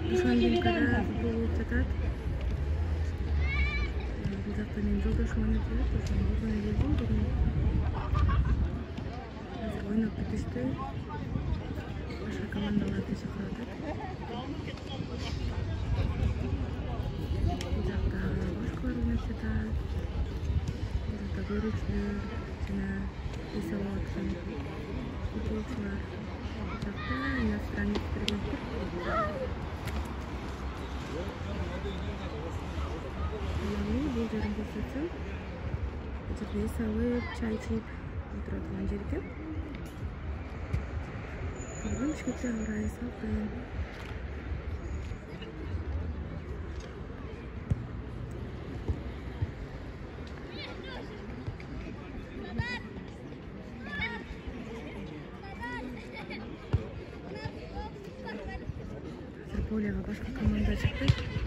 Душанбенкада футбол болуп жатат. Бул жакта менин жолдошум ойноп жүрөт, ошону көргөнү келдим бүгүн. Азыр ойноп бүтүштү. Башка командаларды чакырып атат. Бул жакта башкалар ойноп жатат. Бул жакта көрүүчүлөр жана эс алып аткан футболчулар. Бул жакта иностранец берген. Бул жерин көрсөтсөм, бул жерде эс алып, чай ичип отура турган жер экен. Бүгүн Бишкекте аба ырайы салкын. Полияга башка команда чыкты.